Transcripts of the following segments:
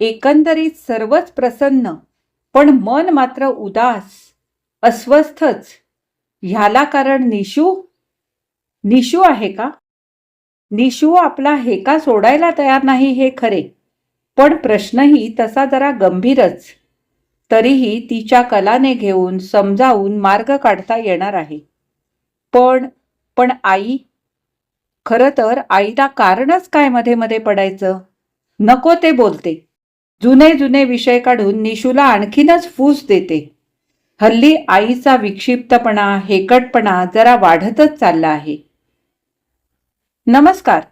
एकंदरीत सर्वच प्रसन्न, पण मन मात्र उदास, अस्वस्थच. ह्याला कारण निशू? निशू आहे का? निशू आपला हेका सोडायला तयार नाही हे खरे, पण प्रश्नही तसा जरा गंभीरच. तरीही तिच्या कलाने घेऊन समजावून मार्ग काढता येणार आहे. पण पण आई, खरं तर आईला कारणच काय मध्ये मध्ये पडायचं? नको ते बोलते. जुने जुने विषय काढून निशूला आणखीनच फूस देते. हल्ली आईचा विक्षिप्तपणा, हेकटपणा जरा वाढतच चालला आहे. नमस्कार.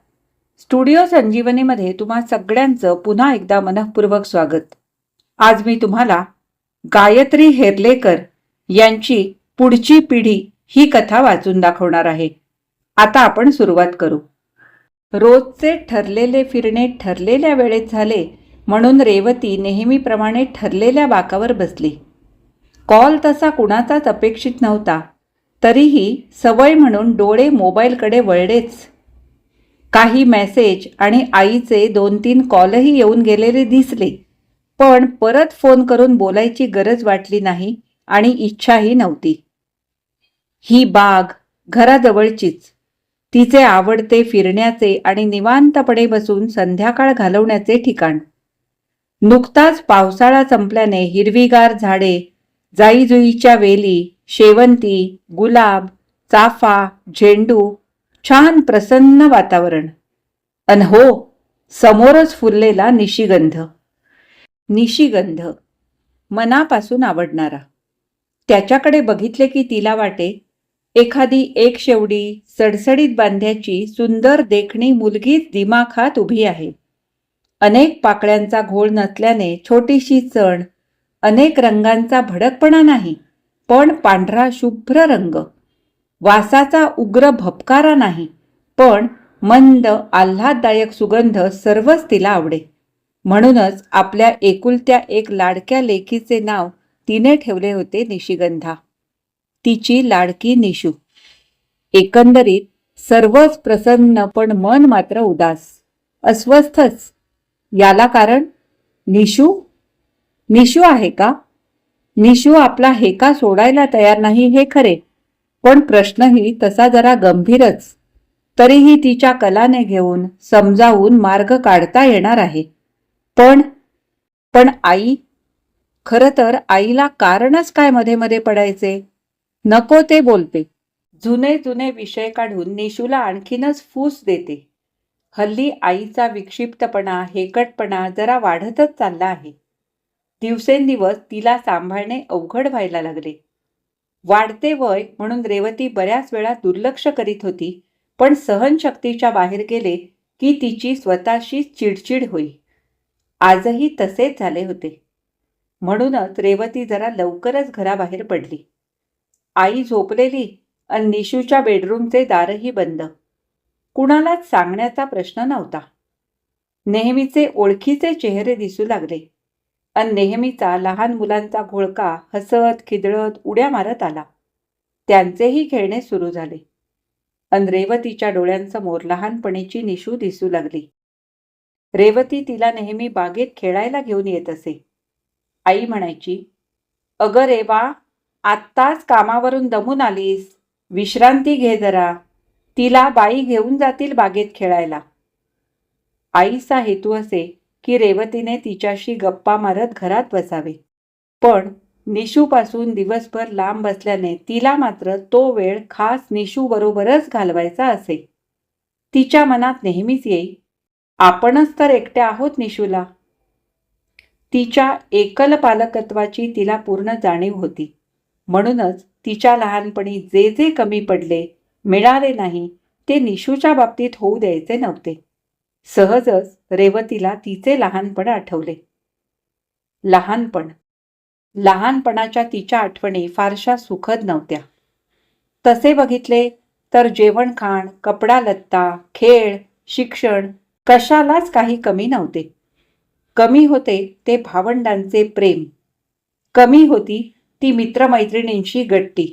स्टुडिओ संजीवनीमध्ये तुम्हा सगळ्यांचं पुन्हा एकदा मनःपूर्वक स्वागत. आज मी तुम्हाला गायत्री हेर्लेकर यांची पुढची पिढी ही कथा वाचून दाखवणार आहे. आता आपण सुरुवात करू. रोजचे ठरलेले फिरणे ठरलेल्या वेळेत झाले म्हणून रेवती नेहमीप्रमाणे ठरलेल्या बाकावर बसली. कॉल तसा कुणाचाच अपेक्षित नव्हता, तरीही सवय म्हणून डोळे मोबाईलकडे वळलेच. काही मेसेज आणि आईचे 2-3 कॉलही येऊन गेलेले दिसले, पण परत फोन करून बोलायची गरज वाटली नाही आणि इच्छाही नव्हती. ही बाग घराजवळचीच, तिचे आवडते फिरण्याचे आणि निवांतपणे बसून संध्याकाळ घालवण्याचे ठिकाण. नुकताच पावसाळा संपल्याने हिरवीगार झाडे, जाईजुईच्या वेली, शेवंती, गुलाब, चाफा, झेंडू, छान प्रसन्न वातावरण. अन हो, समोरच फुललेला निशिगंध. निशिगंध मनापासून आवडणारा. त्याच्याकडे बघितले की तिला वाटे एखादी एकशेवडी सडसडीत बांध्याची सुंदर देखणी मुलगीच दिमाखात उभी आहे. अनेक पाकळ्यांचा घोळ नसल्याने छोटीशी चण, अनेक रंगांचा भडकपणा नाही, पण पांढरा शुभ्र रंग. वासाचा उग्र भपकारा नाही, पण मंद आल्हाददायक सुगंध सर्वच तिला आवडे. म्हणूनच आपल्या एकुलत्या एक लाडक्या लेकीचे नाव तिने ठेवले होते निशिगंधा. तिची लाडकी निशू. एकंदरीत सर्वच प्रसन्न, पण मन मात्र उदास, अस्वस्थच. याला कारण निशू? निशू आहे का? निशू आपला हेका सोडायला तयार नाही हे खरे, पण प्रश्नही तसा जरा गंभीरच. तरीही तिच्या कलाने घेऊन समजावून मार्ग काढता येणार आहे. पण आई, खरं तर आईला कारणच काय मध्ये मध्ये पडायचे? नको ते बोलते. जुने जुने विषय काढून निशूला आणखीनच फूस देते. हल्ली आईचा विक्षिप्तपणा, हेकटपणा जरा वाढतच चालला आहे. दिवसेंदिवस तिला सांभाळणे अवघड व्हायला लागले. वाढते वय म्हणून रेवती बऱ्याच वेळा दुर्लक्ष करीत होती, पण सहनशक्तीच्या बाहेर गेले की तिची स्वतःशी चिडचिड होई. आजही तसेच झाले होते. म्हणूनच रेवती जरा लवकरच घराबाहेर पडली. आई झोपलेली आणि निशूच्या बेडरूमचे दारही बंद. कुणालाच सांगण्याचा प्रश्न नव्हता. नेहमीचे ओळखीचे चेहरे दिसू लागले आणि नेहमीचा लहान मुलांचा घोळका हसत खिदळत उड्या मारत आला. त्यांचेही खेळणे सुरू झाले आणि रेवतीच्या डोळ्यांसमोर लहानपणीची निशू दिसू लागली. रेवती तिला नेहमी बागेत खेळायला घेऊन येत असे. आई म्हणायची, "अगं रेवा, आत्ताच कामावरून दमून आलीस, विश्रांती घे जरा. तिला बाई घेऊन जातील बागेत खेळायला." आईचा हेतू असे की रेवतीने तिच्याशी गप्पा मारत घरात बसावे, पण निशूपासून दिवसभर लांब असल्याने तिला मात्र तो वेळ खास निशू बरोबरच घालवायचा असे. तिच्या मनात नेहमीच येई, आपणच तर एकट्या आहोत निशूला. तिच्या एकल पालकत्वाची तिला पूर्ण जाणीव होती. म्हणूनच तिच्या लहानपणी जे जे कमी पडले, मिळाले नाही, ते निशूच्या बाबतीत होऊ द्यायचे नव्हते. सहजच रेवतीला तिचे लहानपण आठवले. लहानपणाच्या तिच्या आठवणी फारशा सुखद नव्हत्या. तसे बघितले तर जेवणखाण, कपडा लत्ता, खेळ, शिक्षण कशालाच काही कमी नव्हते. कमी होते ते भावंडांचे प्रेम, कमी होती ती मित्रमैत्रिणींची गट्टी,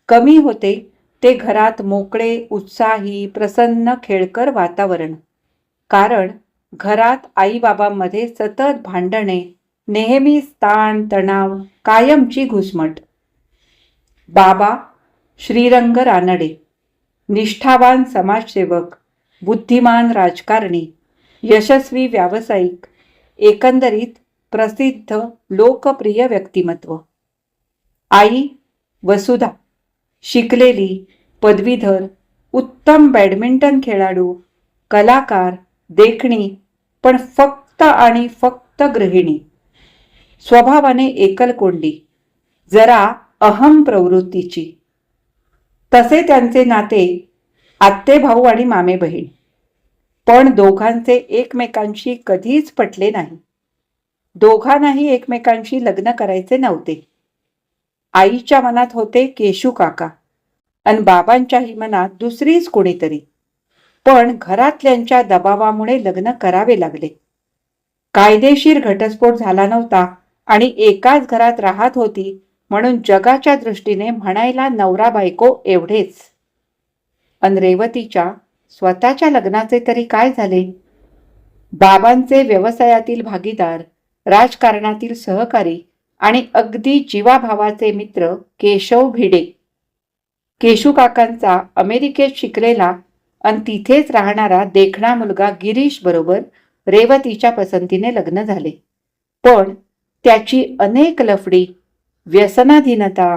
कमी होते ते घरात मोकळे, उत्साही, प्रसन्न, खेळकर वातावरण. कारण घरात आईबाबांमध्ये सतत भांडणे, नेहमीच ताण तणाव, कायमची घुसमट. बाबा श्रीरंग रानडे, निष्ठावान समाजसेवक, बुद्धिमान राजकारणी, यशस्वी व्यावसायिक, एकंदरीत प्रसिद्ध लोकप्रिय व्यक्तिमत्व. आई वसुधा, शिकलेली, पदवीधर, उत्तम बॅडमिंटन खेळाडू, कलाकार, देखणी, पण फक्त आणि फक्त गृहिणी. स्वभावाने एकलकोंडी, जरा अहम प्रवृत्तीची. तसे त्यांचे नाते आत्ते भाऊ आणि मामे बहीण. पण दोघांचे एकमेकांशी कधीच पटले नाही. दोघांनाही एकमेकांशी लग्न करायचे नव्हते. आईच्या मनात होते केशू काका आणि बाबांच्याही मनात दुसरीच कोणीतरी. पण घरातल्यांच्या दबावामुळे लग्न करावे लागले. कायदेशीर घटस्फोट झाला नव्हता आणि एकाच घरात राहत होती म्हणून जगाच्या दृष्टीने म्हणायला नवरा बायको एवढेच. अन रेवतीच्या स्वतःच्या लग्नाचे तरी काय झाले? बाबांचे व्यवसायातील भागीदार, राजकारणातील सहकारी आणि अगदी जीवाभावाचे मित्र केशव भिडे. केशू काकांचा अमेरिकेत शिकलेला आणि तिथेच राहणारा देखणा मुलगा गिरीश बरोबर रेवतीच्या पसंतीने लग्न झाले. पण त्याची अनेक लफडी, व्यसनाधीनता,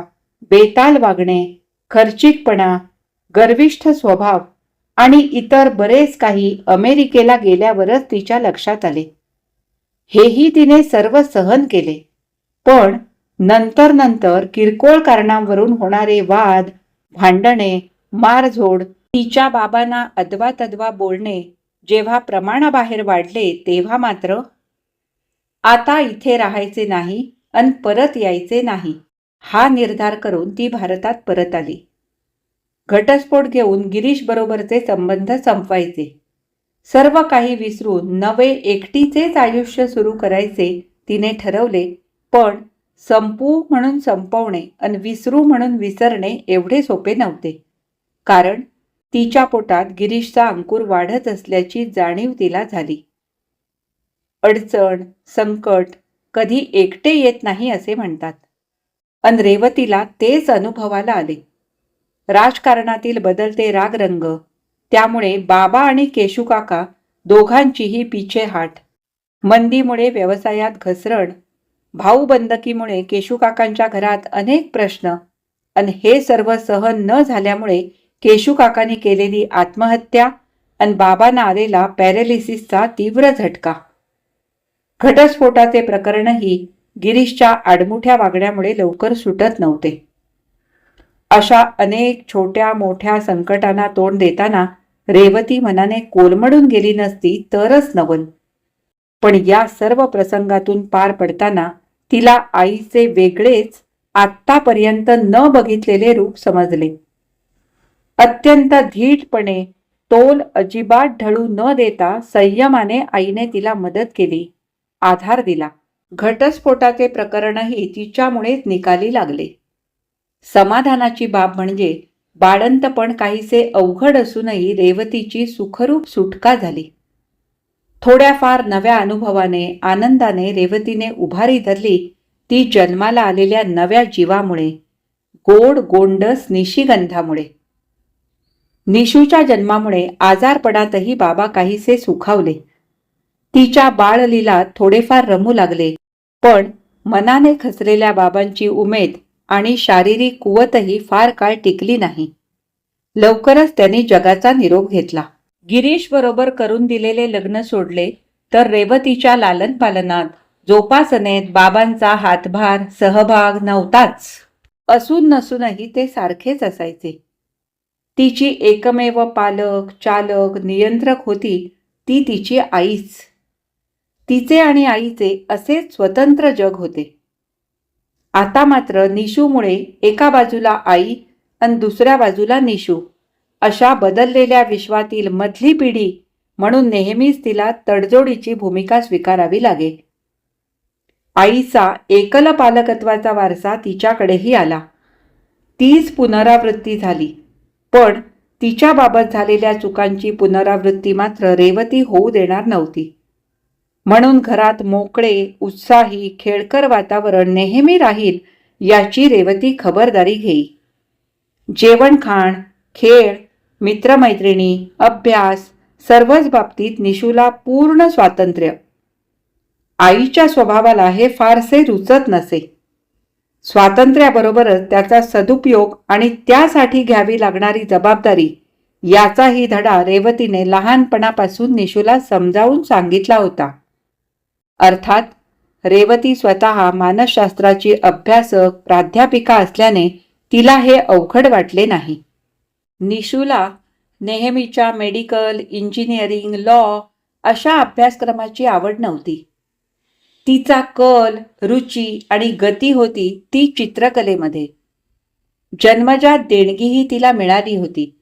बेताल वागणे, खर्चिकपणा, गर्विष्ठ स्वभाव आणि इतर बरेच काही अमेरिकेला गेल्यावरच तिच्या लक्षात आले. हेही तिने सर्व सहन केले. पण नंतर नंतर किरकोळ कारणांवरून होणारे वाद, भांडणे, मारझोड, तिच्या बाबांना अदवा तदवा बोलणे जेव्हा प्रमाणाबाहेर वाढले तेव्हा मात्र आता इथे राहायचे नाही अन परत यायचे नाही हा निर्धार करून ती भारतात परत आली. घटस्फोट घेऊन गिरीश बरोबरचे संबंध संपवायचे. सर्व काही विसरून नवे एकटीचेच आयुष्य सुरू करायचे तिने ठरवले. पण संपू म्हणून संपवणे आणि विसरू म्हणून विसरणे एवढे सोपे नव्हते. कारण तिच्या पोटात गिरीशचा अंकुर वाढत असल्याची जाणीव तिला झाली. अडचण, संकट कधी एकटे येत नाही असे म्हणतात. अन रेवतीला तेच अनुभवाला आले. राजकारणातील बदलते रागरंग, त्यामुळे बाबा आणि केशू काका दोघांचीही पिछेहाट, मंदीमुळे व्यवसायात घसरण, भाऊबंदकीमुळे केशू काकांच्या घरात अनेक प्रश्न आणि हे सर्व सहन न झाल्यामुळे केशू काकांनी केलेली आत्महत्या आणि बाबांना आलेला पॅरालिसिसचा तीव्र झटका. घटस्फोटाचे प्रकरणही गिरीशच्या आडमुठ्या वागण्यामुळे लवकर सुटत नव्हते. अशा अनेक छोट्या मोठ्या संकटांना तोंड देताना रेवती मनाने कोलमडून गेली नसती तरच नवल. पण या सर्व प्रसंगातून पार पडताना तिला आईचे वेगळेच आत्तापर्यंत न बघितलेले रूप समजले. अत्यंत धीटपणे, तोल अजिबात ढळू न देता संयमाने आईने तिला मदत केली, आधार दिला. घटस्फोटाचे प्रकरणही तिच्यामुळेच निकाली लागले. समाधानाची बाब म्हणजे बाळंतपण काहीसे अवघड असूनही रेवतीची सुखरूप सुटका झाली. थोड्याफार नव्या अनुभवाने, आनंदाने रेवतीने उभारी धरली ती जन्माला आलेल्या नव्या जीवामुळे, गोड गोंडस निशिगंधामुळे. निशूच्या जन्मामुळे आजारपणातही बाबा काहीसे सुखावले. तिच्या बाळलीला थोडेफार रमू लागले. पण मनाने खचलेल्या बाबांची उमेद आणि शारीरिक कुवतही फार काळ टिकली नाही. लवकरच त्यांनी जगाचा निरोप घेतला. गिरीश बरोबर करून दिलेले लग्न सोडले तर रेवतीच्या लालन पालनात, जोपासनेत बाबांचा हातभार, सहभाग नव्हताच. असून नसूनही ते सारखेच असायचे. तिची एकमेव पालक, चालक, नियंत्रक होती ती तिची आईच. तिचे आणि आईचे असेच स्वतंत्र जग होते. आता मात्र निशूमुळे एका बाजूला आई आणि दुसऱ्या बाजूला निशू अशा बदललेल्या विश्वातील मधली पिढी म्हणून नेहमीच तिला तडजोडीची भूमिका स्वीकारावी लागे. आईचा एकल पालकत्वाचा वारसा तिच्याकडेही आला. तीच पुनरावृत्ती झाली. पण तिच्याबाबत झालेल्या चुकांची पुनरावृत्ती मात्र रेवती होऊ देणार नव्हती. म्हणून घरात मोकळे, उत्साही, खेळकर वातावरण नेहमी राहील याची रेवती खबरदारी घेई. जेवणखाण, खेळ, मित्रमैत्रिणी, अभ्यास सर्वच बाबतीत निशूला पूर्ण स्वातंत्र्य. आईच्या स्वभावाला हे फारसे रुचत नसे. स्वातंत्र्याबरोबरच त्याचा सदुपयोग आणि त्यासाठी घ्यावी लागणारी जबाबदारी याचाही धडा रेवतीने लहानपणापासून निशूला समजावून सांगितला होता. अर्थात रेवती स्वतः मानसशास्त्राची अभ्यासक प्राध्यापिका असल्याने तिला हे अवघड वाटले नाही. निशूला नेहमीच्या मेडिकल, इंजिनिअरिंग, लॉ अशा अभ्यासक्रमाची आवड नव्हती. तिचा कल, रुची आणि गती होती ती चित्रकलेमध्ये. जन्मजात देणगीही तिला मिळाली होती.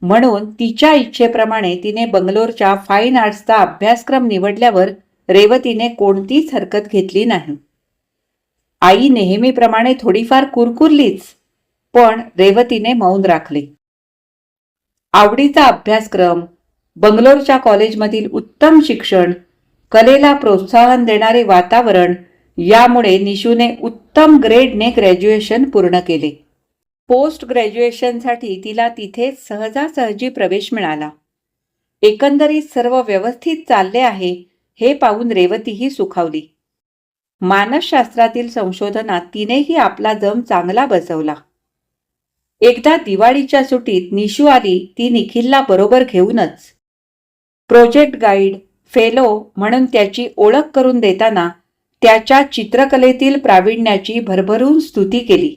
म्हणून तिच्या इच्छेप्रमाणे तिने बंगलोरच्या फाईन आर्ट्सचा अभ्यासक्रम निवडल्यावर रेवतीने कोणतीच हरकत घेतली नाही. आई नेहमीप्रमाणे थोडीफार कुरकुरलीच, पण रेवतीने मौन राखले. आवडीचा अभ्यासक्रम, बंगलोरच्या कॉलेजमधील उत्तम शिक्षण, कलेला प्रोत्साहन देणारे वातावरण यामुळे निशूने उत्तम ग्रेडने ग्रॅज्युएशन पूर्ण केले. पोस्ट ग्रॅज्युएशनसाठी तिला तिथे सहजासहजी प्रवेश मिळाला. एकंदरीत सर्व व्यवस्थित चालले आहे हे पाहून रेवतीही सुखावली. मानसशास्त्रातील संशोधनात तिनेही आपला जम चांगला बसवला. एकदा दिवाळीच्या सुट्टीत निशू आली ती निखिलला बरोबर घेऊनच. प्रोजेक्ट गाईड, फेलो म्हणून त्याची ओळख करून देताना त्याच्या चित्रकलेतील प्रावीण्याची भरभरून स्तुती केली.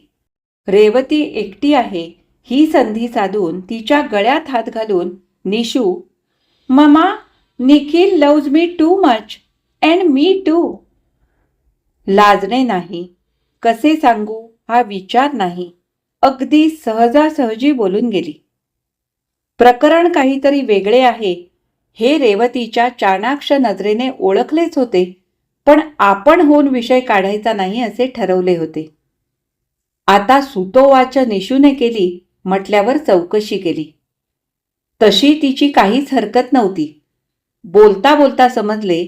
रेवती एकटी आहे ही संधी साधून तिच्या गळ्यात हात घालून Nishu, "mama, Nikhil loves me too much and me too." लाजणे नाही, कसे सांगू हा विचार नाही, अगदी सहजासहजी बोलून गेली. प्रकरण काहीतरी वेगळे आहे हे रेवतीच्या चाणाक्ष नजरेने ओळखलेच होते, पण आपण होऊन विषय काढायचा नाही असे ठरवले होते. आता सुतोवाच निशूने केली म्हटल्यावर चौकशी केली. तशी तिची काहीच हरकत नव्हती. बोलता बोलता समजले,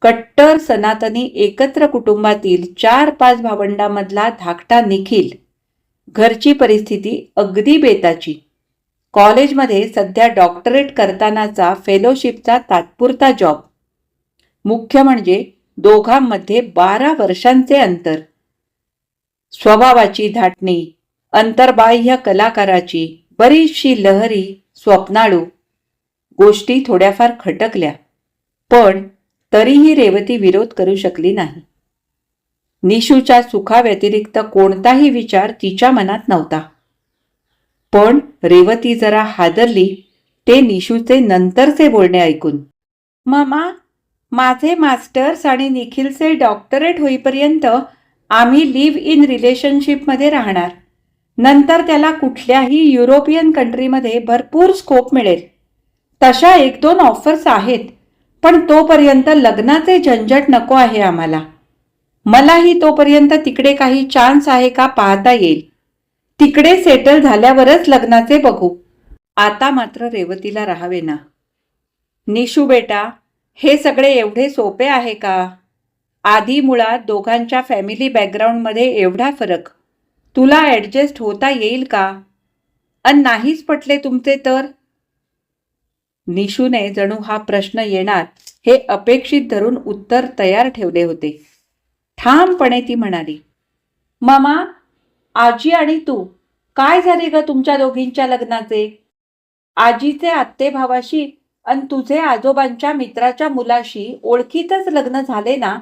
कट्टर सनातनी एकत्र कुटुंबातील 4-5 भावंडांमधला धाकटा निखिल. घरची परिस्थिती अगदी बेताची. कॉलेजमध्ये सध्या डॉक्टरेट करतानाचा फेलोशिपचा तात्पुरता जॉब. मुख्य म्हणजे दोघांमध्ये 12 वर्षांचे अंतर. स्वभावाची धाटणी, अंतर्बाह्य कलाकाराची बरीचशी लहरी, स्वप्नाळू. गोष्टी थोड्याफार खटकल्या, पण तरीही रेवती विरोध करू शकली नाही. निशूच्या सुखाव्यतिरिक्त कोणताही विचार तिच्या मनात नव्हता. पण रेवती जरा हादरली ते निशूचे नंतरचे बोलणे ऐकून. "ममा, माझे मास्टर्स आणि निखिलचे डॉक्टरेट होईपर्यंत आम्ही लिव्ह इन रिलेशनशिपमध्ये राहणार. नंतर त्याला कुठल्याही युरोपियन कंट्रीमध्ये भरपूर स्कोप मिळेल. तशा 1-2 ऑफर्स आहेत, पण तोपर्यंत लग्नाचे झंझट नको आहे आम्हाला. मलाही तोपर्यंत तिकडे काही चान्स आहे का पाहता येईल. तिकडे सेटल झाल्यावरच लग्नाचे बघू." आता मात्र रेवतीला राहावेना. "निशू बेटा, हे सगळे एवढे सोपे आहे का? आधी मुळात दोघांच्या फॅमिली बॅकग्राऊंडमध्ये एवढा फरक. तुला ॲडजस्ट होता येईल का? अन नाहीच पटले तुमचे तर?" निशूने जणू हा प्रश्न येणार हे अपेक्षित धरून उत्तर तयार ठेवले होते. ठामपणे ती म्हणाली, "मामा, आजी आणि तू, काय झाले ग तुमच्या दोघींच्या लग्नाचे? आजीचे आत्तेभावाशी आणि तुझे आजोबांच्या मित्राच्या मुलाशी ओळखीतच लग्न झाले ना?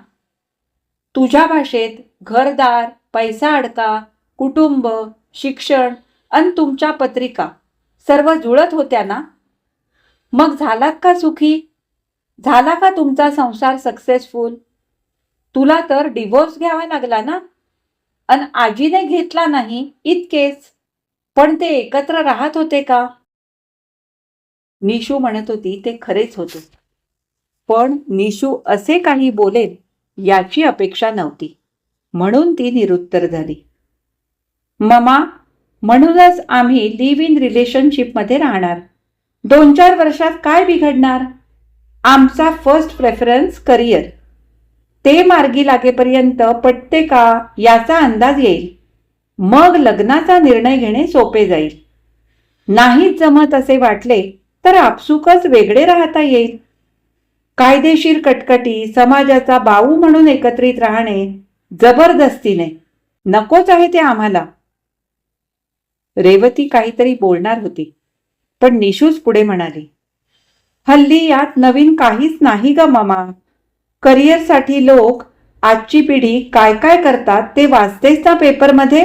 तुझ्या भाषेत घरदार, पैसा अडका, कुटुंब, शिक्षण आणि तुमच्या पत्रिका सर्व जुळत होत्या ना? मग झालात का सुखी? झाला का तुमचा संसार सक्सेसफुल? तुला तर डिवोर्स घ्यावा लागला ना? अन आजीने घेतला नाही इतकेच, पण ते एकत्र राहत होते का?" निशू म्हणत होती ते खरेच होते, पण निशू असे काही बोलेल याची अपेक्षा नव्हती. म्हणून ती निरुत्तर झाली. "ममा, म्हणूनच आम्ही लिव्ह इन रिलेशनशिपमध्ये राहणार. 2-4 वर्षात काय बिघडणार? आमचा फर्स्ट प्रेफरन्स करिअर. ते मार्गी लागेपर्यंत पटते का याचा अंदाज येईल. मग लग्नाचा निर्णय घेणे सोपे जाईल. नाहीच जमत असे वाटले तर आपसुकच वेगळे राहता येईल. कायदेशीर कटकटी, समाजाचा बाऊ म्हणून एकत्रित राहणे जबरदस्तीने नकोच आहे ते आम्हाला. रेवती काहीतरी बोलणार होती, पण निशूच पुढे म्हणाली, हल्ली यात नवीन काहीच नाही ग मामा. करिअरसाठी लोक आजची पिढी काय काय करतात ते वाचतेच ना पेपरमध्ये.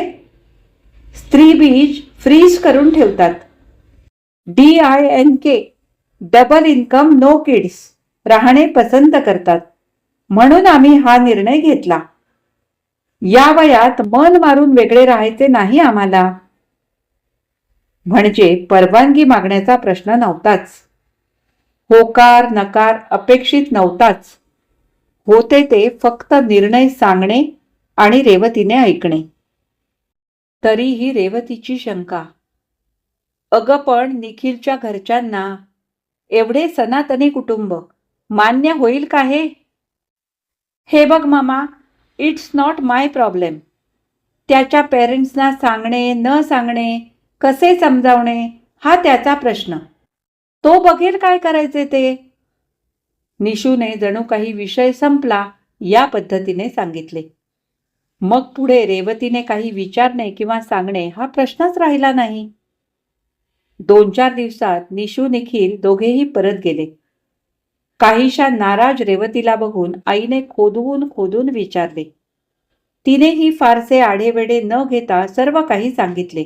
स्त्री बीज फ्रीज करून ठेवतात. DINK double income no kids राहणे पसंत करतात. म्हणून आम्ही हा निर्णय घेतला. या वयात मन मारून वेगळे राहायचे नाही आम्हाला. म्हणजे परवानगी मागण्याचा प्रश्न नव्हताच. होकार नकार अपेक्षित नव्हताच. होते ते फक्त निर्णय सांगणे आणि रेवतीने ऐकणे. तरीही रेवतीची शंका, अगं पण निखिलच्या घरच्यांना एवढे सनातनी कुटुंब मान्य होईल का हे? हे बघ मामा, इट्स नॉट माय प्रॉब्लेम. त्याच्या पेरेंट्सना सांगणे न सांगणे, कसे समजावणे हा त्याचा प्रश्न. तो बघेल काय करायचे ते. निशूने जणू काही विषय संपला या पद्धतीने सांगितले. मग पुढे रेवतीने काही विचारणे किंवा सांगणे हा प्रश्नच राहिला नाही. 2-4 दिवसात निशू निखिल दोघेही परत गेले. काहीशा नाराज रेवतीला बघून आईने खोदून खोदून विचारले. तिनेही फारसे आढेवेढे न घेता सर्व काही सांगितले.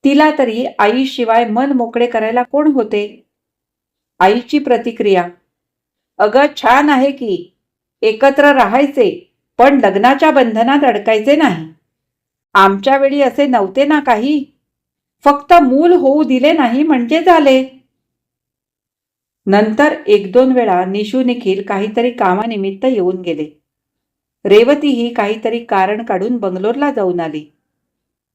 तिला तरी आईशिवाय मन मोकळे करायला कोण होते. आईची प्रतिक्रिया, अगं छान आहे की, एकत्र राहायचे पण लग्नाच्या बंधनात अडकायचे नाही. आमच्या वेळी असे नव्हते ना काही. फक्त मूल होऊ दिले नाही म्हणजे झाले. नंतर 1-2 वेळा निशू निखिल काहीतरी कामानिमित्त येऊन गेले. रेवतीही काहीतरी कारण काढून बंगलोरला जाऊन आली.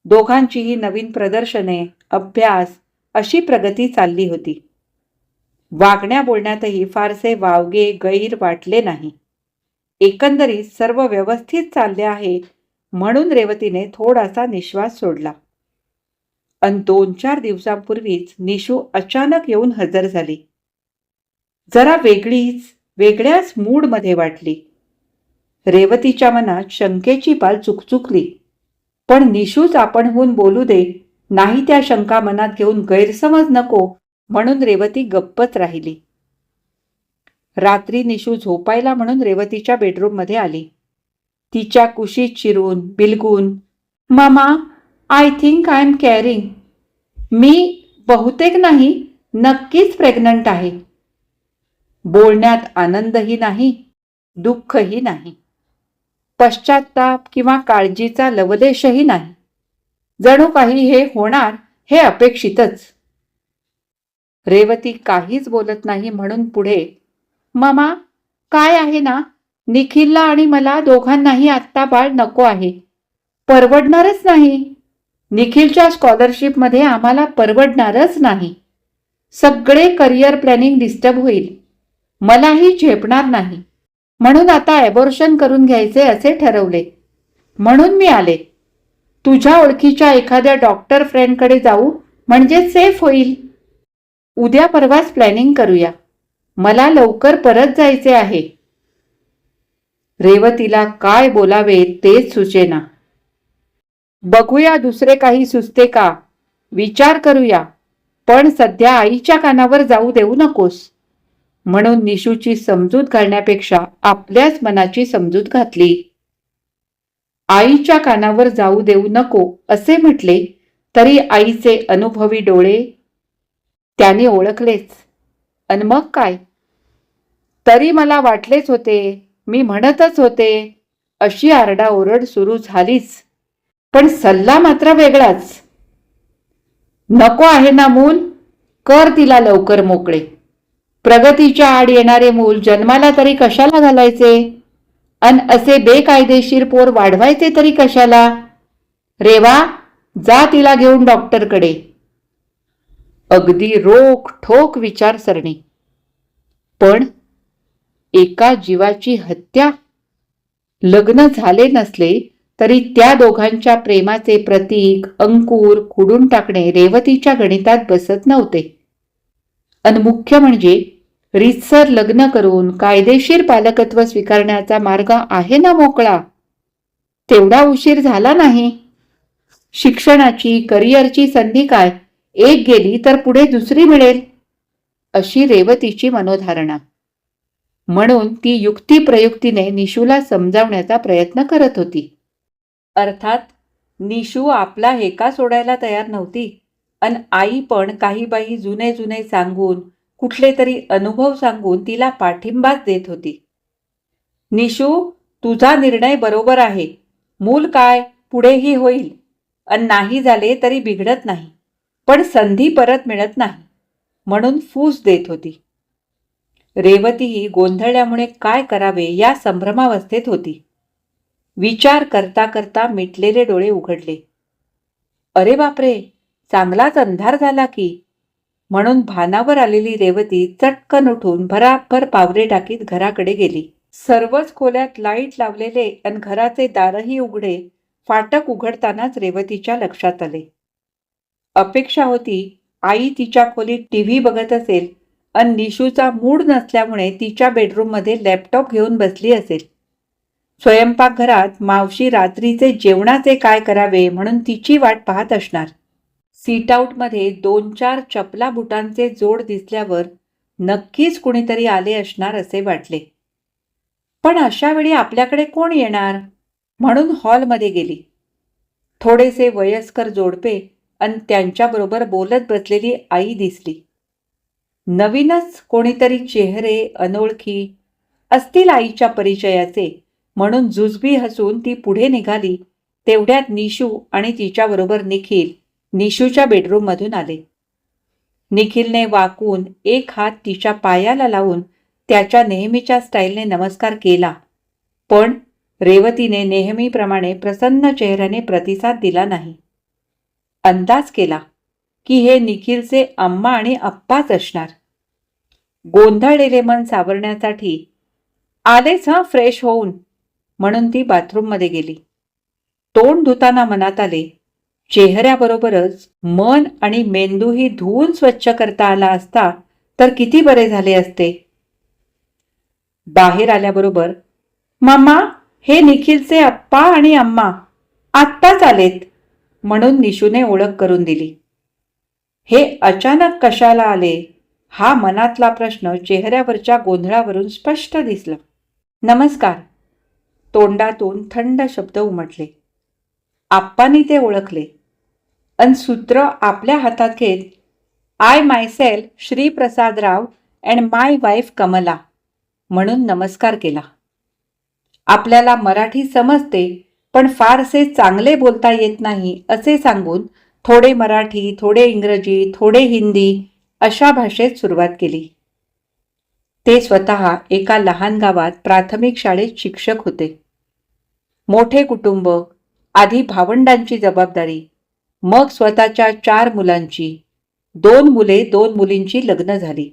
दोघांचीही नवीन प्रदर्शने, अभ्यास अशी प्रगती चालली होती. वागण्या बोलण्यातही फारसे वावगे गैर वाटले नाही. एकंदरीत सर्व व्यवस्थित चालले आहे म्हणून रेवतीने थोडासा निश्वास सोडला. अन 2-4 दिवसांपूर्वीच निशू अचानक येऊन हजर झाली. जरा वेगळ्याच मूडमध्ये वाटली. रेवतीच्या मनात शंकेची पाल चुकचुकली. पण निशूच आपणहून बोलू दे, नाही त्या शंका मनात घेऊन गैरसमज नको म्हणून रेवती गप्पच राहिली. रात्री निशू झोपायला म्हणून रेवतीच्या बेडरूममध्ये आली. तिच्या कुशीत शिरून बिलगून, mama, I think I am caring. मी बहुतेक नाही, नक्कीच प्रेग्नंट आहे. बोलण्यात आनंदही नाही, दुःखही नाही, पश्चाताप किंवा काळजीचा लवलेशही नाही. जणू काही हे होणार हे अपेक्षितच. रेवती काहीच बोलत नाही म्हणून पुढे, मामा, काय आहे ना, निखिलला आणि मला दोघांनाही आत्ता बाळ नको आहे. परवडणारच नाही. निखिलच्या स्कॉलरशिपमध्ये आम्हाला परवडणारच नाही. सगळे करिअर प्लॅनिंग डिस्टर्ब होईल. मलाही झेपणार नाही. म्हणून आता ॲबॉर्शन करून घ्यायचे असे ठरवले. म्हणून मी आले. तुझ्या ओळखीच्या एखाद्या डॉक्टर फ्रेंडकडे जाऊ म्हणजे सेफ होईल. उद्या परवाच प्लॅनिंग करूया. मला लवकर परत जायचे आहे. रेवतीला काय बोलावे तेच सुचेना. बघूया दुसरे काही सुचते का, विचार करूया, पण सध्या आईच्या कानावर जाऊ देऊ नकोस. म्हणून निशूची समजूत घालण्यापेक्षा आपल्याच मनाची समजूत घातली. आईच्या कानावर जाऊ देऊ नको असे म्हटले तरी आईचे अनुभवी डोळे त्याने ओळखलेच. अन मग काय, तरी मला वाटलेच होते, मी म्हणतच होते, अशी आरडाओरड सुरू झालीच. पण सल्ला मात्र वेगळाच. नको आहे ना मूल, कर तिला लवकर मोकळे. प्रगतीच्या आड येणारे मूल जन्माला तरी कशाला घालायचे, अन असे बेकायदेशीर पोर वाढवायचे तरी कशाला. रेवा, जा तिला घेऊन डॉक्टरकडे. अगदी रोख ठोक विचारसरणी. पण एका जीवाची हत्या? लग्न झाले नसले तरी त्या दोघांच्या प्रेमाचे प्रतीक अंकुर खुडून टाकणे रेवतीच्या गणितात बसत नव्हते. अन मुख्य म्हणजे रीतसर लग्न करून कायदेशीर पालकत्व स्वीकारण्याचा मार्ग आहे ना मोकळा, तेवढा उशीर झाला नाही. शिक्षणाची करिअरची संधी काय, एक गेली तर पुढे दुसरी मिळेल, अशी रेवतीची मनोधारणा. म्हणून ती युक्तिप्रयुक्तीने निशूला समजावण्याचा प्रयत्न करत होती. अर्थात निशू आपला हेका सोडायला तयार नव्हती. अन आई पण काही बाई जुने जुने सांगून, कुठले तरी अनुभव सांगून तिला पाठिंबाच देत होती. निशू, तुझा निर्णय बरोबर आहे. मूल काय पुढेही होईल, अन नाही झाले तरी बिघडत नाही, पण संधी परत मिळत नाही, म्हणून फूस देत होती. रेवतीही गोंधळल्यामुळे काय करावे या संभ्रमावस्थेत होती. विचार करता करता मिटलेले डोळे उघडले. अरे बापरे, चांगलाच अंधार झाला की, म्हणून भानावर आलेली रेवती चटकन उठून भराभर पावले टाकीत घराकडे गेली. सर्वच खोल्यात लाईट लावलेले अन घराचे दारही उघडे. फाटक उघडतानाच रेवतीच्या लक्षात आले. अपेक्षा होती आई तिच्या खोलीत टीव्ही बघत असेल अन निशूचा मूड नसल्यामुळे तिच्या बेडरूममध्ये लॅपटॉप घेऊन बसली असेल. स्वयंपाकघरात मावशी रात्रीचे जेवणाचे काय करावे म्हणून तिची वाट पाहत असणार. सीटआउटमध्ये 2-4 चपला बुटांचे जोड दिसल्यावर नक्कीच कुणीतरी आले असणार असे वाटले. पण अशा वेळी आपल्याकडे कोण येणार म्हणून हॉलमध्ये गेली. थोडेसे वयस्कर जोडपे अन त्यांच्याबरोबर बोलत बसलेली आई दिसली. नवीनच कोणीतरी चेहरे अनोळखी असतील आईच्या परिचयाचे, म्हणून जुजबी हसून ती पुढे निघाली. तेवढ्यात निशू आणि तिच्याबरोबर निखिल निशूच्या बेडरूममधून आले. निखिलने वाकून एक हात तिच्या पायाला लावून त्याच्या नेहमीच्या स्टाईलने नमस्कार केला, पण रेवतीने नेहमीप्रमाणे प्रसन्न चेहऱ्याने प्रतिसाद दिला नाही. अंदाज केला की हे निखिलचे अम्मा आणि अप्पाच असणार. गोंधळलेले मन सावरण्यासाठी आलेच फ्रेश होऊन, म्हणून ती बाथरूममध्ये गेली. तोंड धुताना मनात आले, चेहऱ्याबरोबरच मन आणि मेंदूही धुवून स्वच्छ करता आला असता तर किती बरे झाले असते. बाहेर आल्याबरोबर, मम्मा, हे निखिलचे अप्पा आणि अम्मा आत्ताच आलेत, म्हणून निशूने ओळख करून दिली. हे अचानक कशाला आले हा मनातला प्रश्न चेहऱ्यावरच्या गोंधळावरून स्पष्ट दिसला. नमस्कार, तोंडातून थंड शब्द उमटले. आप्पांनी ते ओळखले अन सूत्र आपल्या हातात घेत, I myself Shri Prasadrao and my wife Kamala, म्हणून नमस्कार केला. आपल्याला मराठी समजते पण फारसे चांगले बोलता येत नाही असे सांगून थोडे मराठी, थोडे इंग्रजी, थोडे हिंदी अशा भाषेत सुरुवात केली. ते स्वतः एका लहान गावात प्राथमिक शाळेत शिक्षक होते. मोठे कुटुंब, आधी भावंडांची जबाबदारी, मग स्वतःच्या 4 मुलांची, 2 मुले 2 मुलींची लग्न झाली.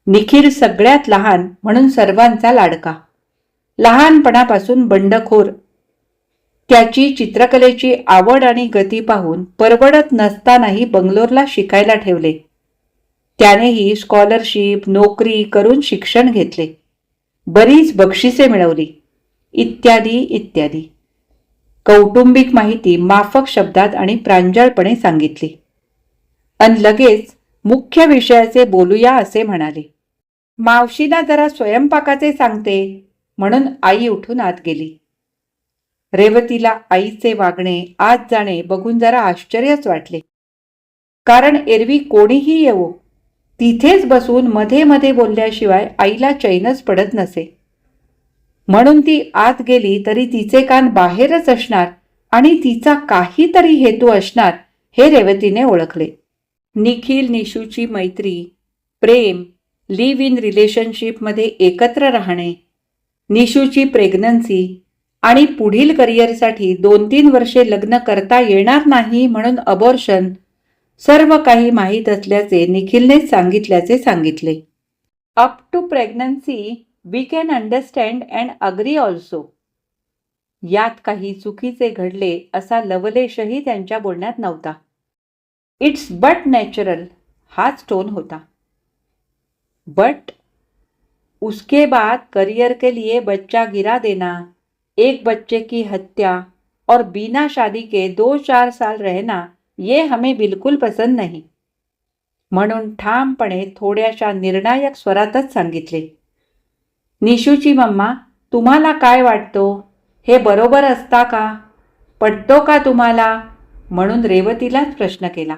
निखिल सगळ्यात लहान म्हणून सर्वांचा लाडका. लहानपणापासून बंडखोर. त्याची चित्रकलेची आवड आणि गती पाहून परवडत नसतानाही बंगलोरला शिकायला ठेवले. त्यानेही स्कॉलरशिप, नोकरी करून शिक्षण घेतले. बरीच बक्षिसे मिळवली, इत्यादी इत्यादी. कौटुंबिक माहिती माफक शब्दात आणि प्रांजळपणे सांगितली. अन लगेच मुख्य विषयाचे बोलूया असे म्हणाले. मावशीला जरा स्वयंपाकाचे सांगते, म्हणून आई उठून आत गेली. रेवतीला आईचे वागणे, आत जाणे बघून जरा आश्चर्यच वाटले. कारण एरवी कोणीही येवो तिथेच बसून मध्ये मध्ये बोलल्याशिवाय आईला चैनच पडत नसे. म्हणून ती आत गेली तरी तिचे कान बाहेरच असणार आणि तिचा काहीतरी हेतू असणार हे रेवतीने ओळखले. निखिल निशूची मैत्री, प्रेम, लिव्ह इन रिलेशनशिपमध्ये एकत्र राहणे, निशूची प्रेग्नन्सी आणि पुढील करिअरसाठी 2-3 वर्षे लग्न करता येणार नाही म्हणून अबॉर्शन, सर्व काही माहीत असल्याचे निखिलने सांगितल्याचे सांगितले. Up to pregnancy we can understand and agree also. यात काही चुकीचे घडले असा लवलेशही त्यांच्या बोलण्यात नव्हता. इट्स बट नॅचरल हाच टोन होता. बट उसके बाद करियर के लिए बच्चा गिरा देना, एक बच्चे की हत्या और बिना शादी के 2-4 साल रहना ये हमें बिल्कुल पसंद नहीं, म्हणून ठामपणे थोड्याशा निर्णायक स्वरातच सांगितले. निशूची मम्मा, तुम्हाला काय वाटतो? हे बरोबर असता का? पटतो का तुम्हाला? म्हणून रेवतीलाच प्रश्न केला.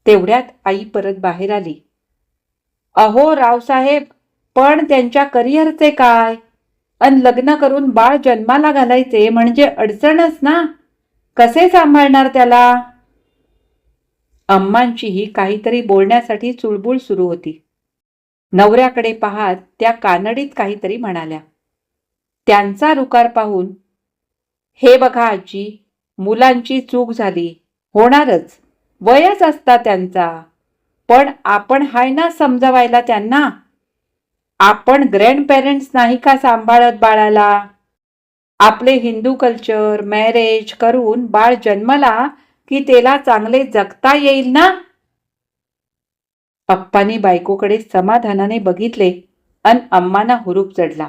तेवढ्यात आई परत बाहेर आली. अहो रावसाहेब, पण त्यांच्या करिअरचे काय? अन लग्न करून बाळ जन्माला घालायचे म्हणजे अडचणच ना. कसे सांभाळणार त्याला? अम्मांचीही काहीतरी बोलण्यासाठी चुळबुळ सुरू होती. नवऱ्याकडे पाहत त्या कानडीत काहीतरी म्हणाल्या. त्यांचा रुकार पाहून, हे बघा आजी, मुलांची चूक झाली, होणारच, वयच असता त्यांचा, पण आपण हाय ना समजावायला त्यांना. आपण ग्रँडपेरेंट्स नाही का सांभाळत बाळाला? आपले हिंदू कल्चर, मॅरेज करून बाळ जन्मला की त्याला चांगले जगता येईल ना. अप्पानी बायकोकडे समाधानाने बघितले अन अम्माना हुरूप चढला.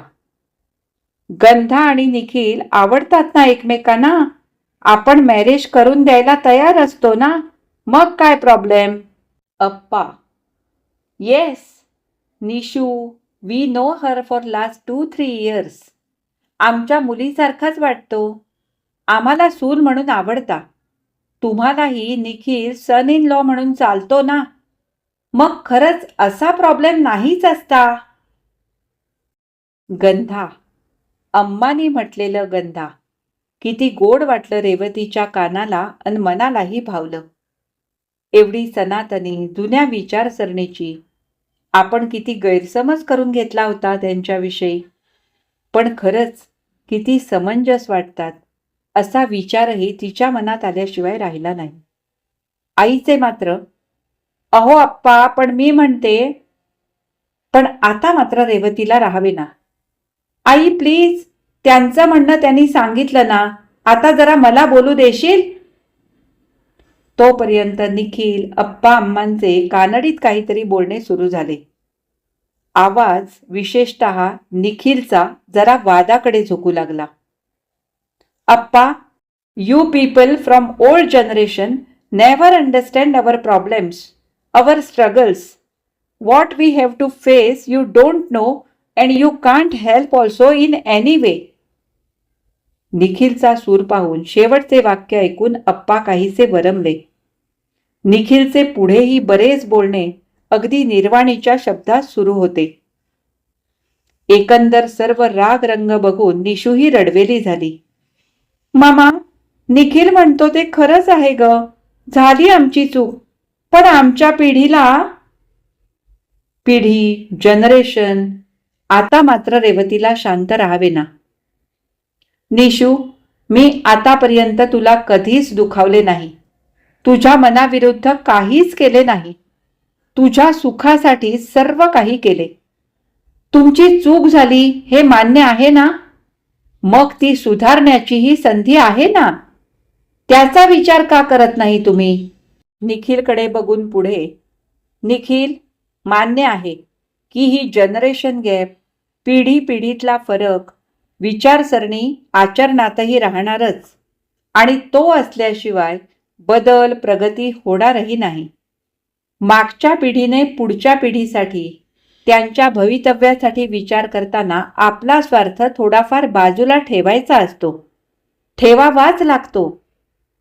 गंधा आणि निखिल आवडतात ना एकमेकांना. आपण मॅरेज करून द्यायला तयार असतो ना. मग काय प्रॉब्लेम? अप्पा, yes Nishu, we know her for last 2-3 years. आमच्या मुलीसारखाच वाटतो. आम्हाला सून म्हणून आवडता. तुम्हालाही निखिल सन इन लॉ म्हणून चालतो ना. मग खरंच असा प्रॉब्लेम नाहीच असता. गंधा, अम्मानी म्हटलेलं गंधा, किती गोड वाटलं रेवतीच्या कानाला अन मनालाही भावलं. एवढी सनातनी जुन्या विचारसरणीची आपण किती गैरसमज करून घेतला होता त्यांच्याविषयी. पण खरंच किती समंजस वाटतात असा विचारही तिच्या मनात आल्याशिवाय राहिला नाही. आईचे मात्र, अहो आप्पा, पण मी म्हणते. पण आता मात्र रेवतीला राहावे ना. आई प्लीज, त्यांचं म्हणणं त्यांनी सांगितलं ना. आता जरा मला बोलू देशील? तोपर्यंत निखिल अप्पा अम्मांचे कानडीत काहीतरी बोलणे सुरू झाले. आवाज विशेषतः निखिलचा जरा वादाकडे झोकू लागला. अप्पा, you people from old generation never understand our problems, our struggles. What we have to face you don't know and you can't help also in any way. निखिलचा सूर पाहून शेवटचे वाक्य ऐकून अप्पा काहीसे वरमले. निखिलचे पुढेही बरेच बोलणे अगदी निर्वाणीच्या शब्दात सुरू होते. एकंदर सर्व राग रंग बघून निशूही रडवेली झाली. मामा, निखिल म्हणतो ते खरंच आहे ग. झाली आमची चूक, पण आमच्या पिढी जनरेशन. आता मात्र रेवतीला शांत राहावे ना. निशू, मी आतापर्यंत तुला कधीच दुखावले नाही. तुझ्या मनाविरुद्ध काहीच केले नाही. तुझ्या सुखासाठी सर्व काही केले. तुमची चूक झाली हे मान्य आहे ना. मग ती सुधारण्याचीही संधी आहे ना. त्याचा विचार का करत नाही तुम्ही? निखिलकडे बघून पुढे, निखिल, मान्य आहे की ही जनरेशन गॅप, पिढीतला फरक, विचारसरणी आचरणातही राहणारच, आणि तो असल्याशिवाय बदल प्रगती होणारही नाही. मागच्या पिढीने पुढच्या पिढीसाठी, त्यांच्या भवितव्यासाठी विचार करताना आपला स्वार्थ थोडाफार बाजूला ठेवायचा असतो, ठेवावाच लागतो.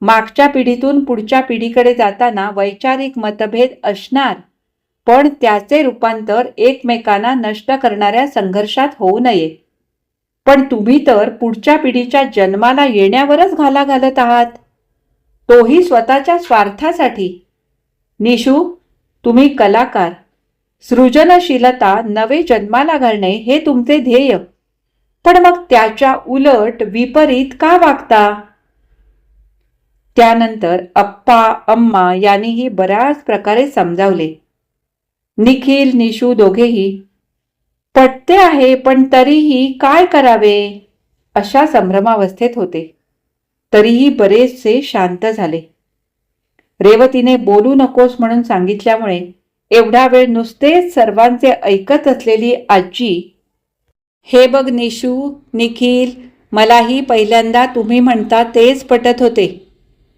मागच्या पिढीतून पुढच्या पिढीकडे जाताना वैचारिक मतभेद असणार, पण त्याचे रूपांतर एकमेकांना नष्ट करणाऱ्या संघर्षात होऊ नये. पण तुम्ही तर पुढच्या पिढीच्या जन्माला येण्यावरच घाला घालत आहात, तोही स्वतःच्या स्वार्थासाठी. निशू, तुम्ही कलाकार, सृजनशीलता नवे जन्माला घालणे हे तुमचे ध्येय, पण मग त्याच्या उलट विपरीत का वागता? त्यानंतर अप्पा अम्मा यांनीही बऱ्याच प्रकारे समजावले. निखिल निशू दोघेही पटते आहे, पण तरीही काय करावे अशा संभ्रमावस्थेत होते. तरीही बरेचसे शांत झाले. रेवतीने बोलू नकोस म्हणून सांगितल्यामुळे एवढा वेळ नुसतेच सर्वांचे ऐकत असलेली आजी, हे बघ निशू, निखिल, मलाही पहिल्यांदा तुम्ही म्हणता तेच पटत होते,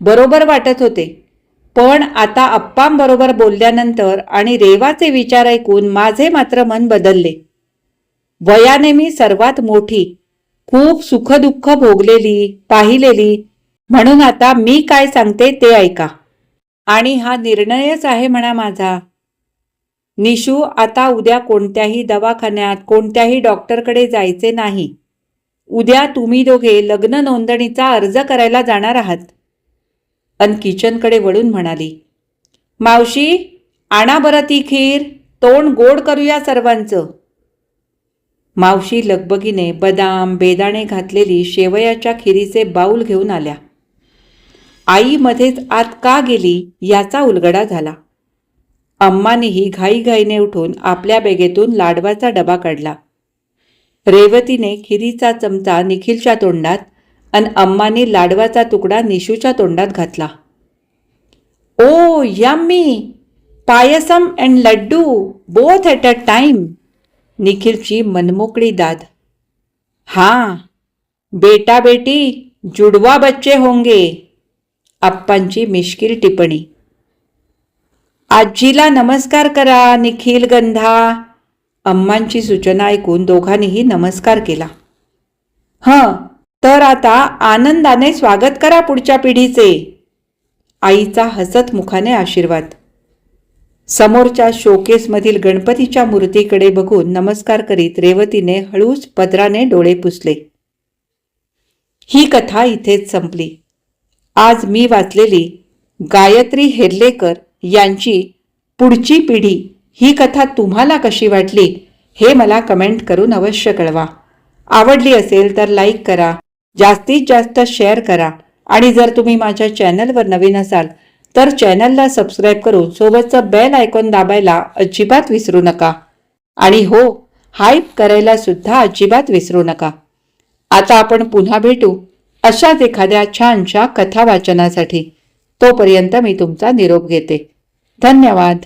बरोबर वाटत होते. पण आता अप्पांबरोबर बोलल्यानंतर आणि रेवाचे विचार ऐकून माझे मात्र मन बदलले. वयाने मी सर्वात मोठी, खूप सुखदुःख भोगलेली, पाहिलेली, म्हणून आता मी काय सांगते ते ऐका. आणि हा निर्णयच आहे म्हणा माझा. निशू, आता उद्या कोणत्याही दवाखान्यात कोणत्याही डॉक्टरकडे जायचे नाही. उद्या तुम्ही दोघे लग्न नोंदणीचा अर्ज करायला जाणार आहात. अन किचनकडे वळून म्हणाली, मावशी, आणा बरं ती खीर, तोंड गोड करूया सर्वांचं. मावशी लगबगीने बदाम बेदाणे घातलेली शेवयाच्या खिरीचे बाऊल घेऊन आल्या. आई मध्येच आत का गेली याचा उलगडा झाला. अम्मानीही घाईघाईने उठून आपल्या बॅगेतून लाडवाचा डबा काढला. रेवतीने खिरीचा चमचा निखिलच्या तोंडात आणि अम्मानी लाडवाचा तुकडा निशूच्या तोंडात घातला. Oh yummy, payasam and laddu both at a time. निखिलची मनमोकळी दाद. हां, बेटा बेटी जुडवा बच्चे होंगे. अप्पांची मिश्किल टिप्पणी. आजीला नमस्कार करा निखिल गंधा. अम्मांची सूचना ऐकून दोघांनीही नमस्कार केला. तर आता आनंदाने स्वागत करा पुढच्या पिढीचे. आईचा हसत मुखाने आशीर्वाद. समोरच्या शोकेसमधील गणपतीच्या मूर्तीकडे बघून नमस्कार करीत रेवतीने हळूच पदराने डोळे पुसले. ही कथा इथेच संपली. आज मी वाचलेली गायत्री हेर्लेकर यांची पुढची पिढी ही कथा तुम्हाला कशी वाटली हे मला कमेंट करून अवश्य कळवा. आवडली असेल तर लाईक करा, जास्तीत जास्त शेअर करा आणि जर तुम्ही माझ्या चॅनलवर नवीन असाल तर चॅनलला सबस्क्राईब करून सोबतचं बेल आयकॉन दाबायला अजिबात विसरू नका. आणि हो, हाईप करायला सुद्धा अजिबात विसरू नका. आता आपण पुन्हा भेटू अशाच एखाद्या छानशा कथा वाचनासाठी. तोपर्यंत मी तुमचा निरोप घेते. धन्यवाद.